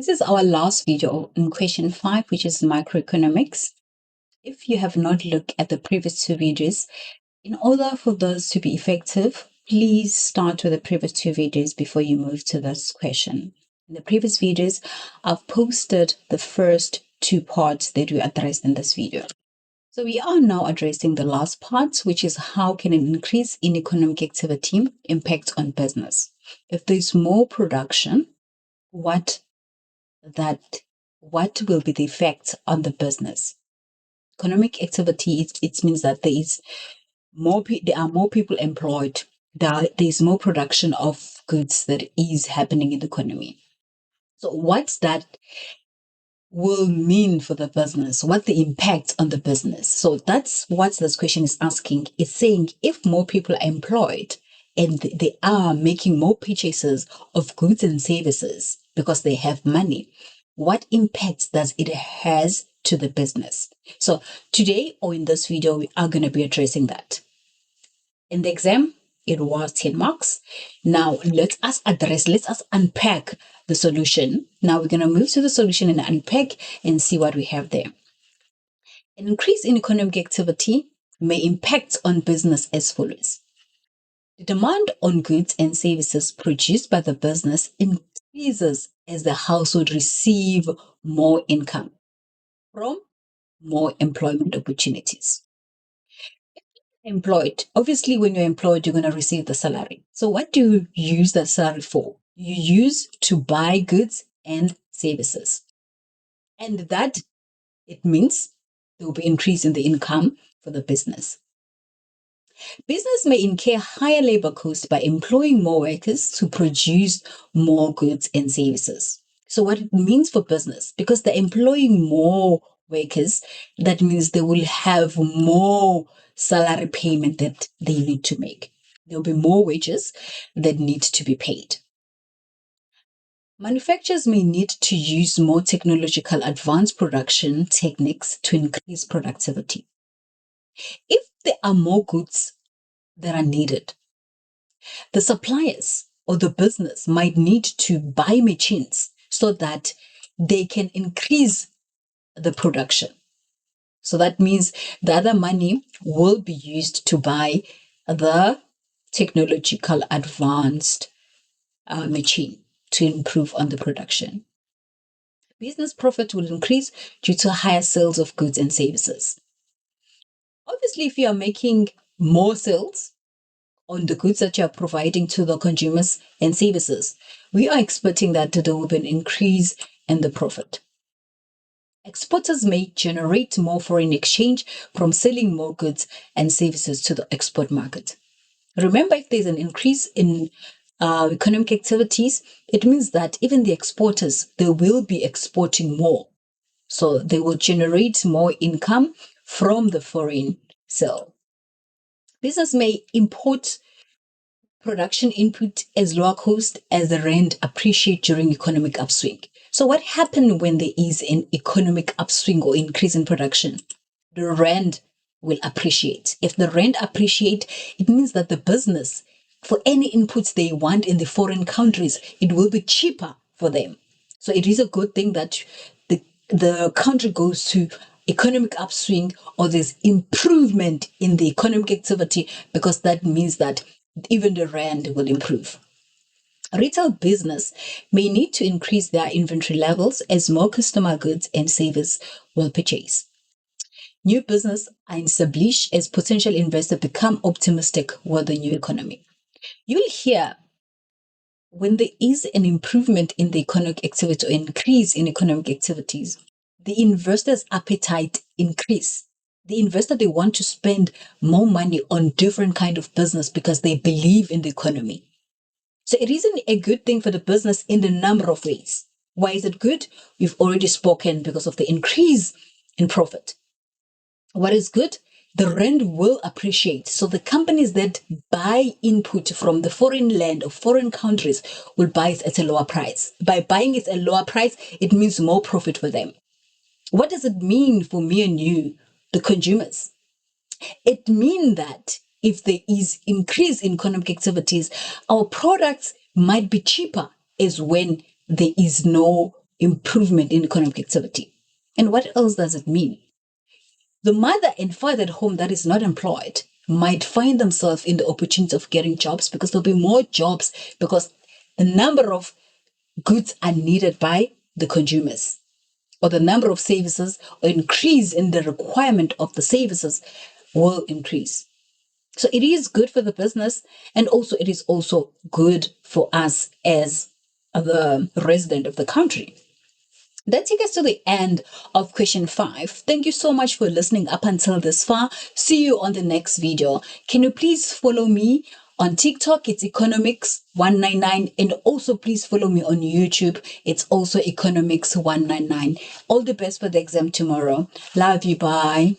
This is our last video in question 5, which is microeconomics. If you have not looked at the previous two videos, in order for those to be effective, please start with the previous two videos before you move to this question. In the previous videos, I've posted the first two parts that we addressed in this video. So we are now addressing the last part, which is how can an increase in economic activity impact on business? If there's more production, what will be the effect on the business? Economic activity, it means that there are more people employed. There's more production of goods that is happening in the economy. So what's that will mean for the business? What the impact on the business? So that's what this question is asking. It's saying if more people are employed and they are making more purchases of goods and services because they have money, what impact does it has to the business? So today or in this video, we are going to be addressing that. In the exam, it was 10 marks. Now let us unpack the solution. Now we're going to move to the solution and unpack and see what we have there. An increase in economic activity may impact on business as follows. The demand on goods and services produced by the business increases as the household receive more income from more employment opportunities. Employed. Obviously, when you're employed, you're going to receive the salary. So what do you use that salary for? You use to buy goods and services. And that, it means there will be increase in the income for the business. Business may incur higher labor costs by employing more workers to produce more goods and services. So what it means for business, because they're employing more workers, that means they will have more salary payment that they need to make. There will be more wages that need to be paid. Manufacturers may need to use more technological advanced production techniques to increase productivity. If there are more goods that are needed, the suppliers or the business might need to buy machines so that they can increase the production. So that means the other money will be used to buy the technological advanced machine to improve on the production. Business profit will increase due to higher sales of goods and services. Obviously, if you are making more sales on the goods that you are providing to the consumers and services, we are expecting that there will be an increase in the profit. Exporters may generate more foreign exchange from selling more goods and services to the export market. Remember, if there's an increase in economic activities, it means that even the exporters, they will be exporting more. So they will generate more income from the foreign sale. Business may import production input as lower cost as the rand appreciate during economic upswing. So what happened when there is an economic upswing or increase in production? The rand will appreciate. If the rand appreciate, it means that the business, for any inputs they want in the foreign countries, it will be cheaper for them. So it is a good thing that the country goes to economic upswing or there's improvement in the economic activity, because that means that even the rand will improve. Retail business may need to increase their inventory levels as more customer goods and services will purchase. New business are established as potential investors become optimistic with the new economy. You'll hear when there is an improvement in the economic activity or increase in economic activities, the investors' appetite increase. The investor, they want to spend more money on different kind of business because they believe in the economy. So it isn't a good thing for the business in the number of ways. Why is it good? We've already spoken because of the increase in profit. What is good? The rand will appreciate. So the companies that buy input from the foreign land or foreign countries will buy it at a lower price. By buying it at a lower price, it means more profit for them. What does it mean for me and you, the consumers? It means that if there is increase in economic activities, our products might be cheaper as when there is no improvement in economic activity. And what else does it mean? The mother and father at home that is not employed might find themselves in the opportunity of getting jobs, because there'll be more jobs, because the number of goods are needed by the consumers, or the number of services or increase in the requirement of the services will increase. So it is good for the business, and also it is also good for us as the resident of the country. That takes us to the end of question 5. Thank you so much for listening up until this far. See you on the next video. Can you please follow me on TikTok? It's Economics199. And also please follow me on YouTube. It's also Economics199. All the best for the exam tomorrow. Love you. Bye.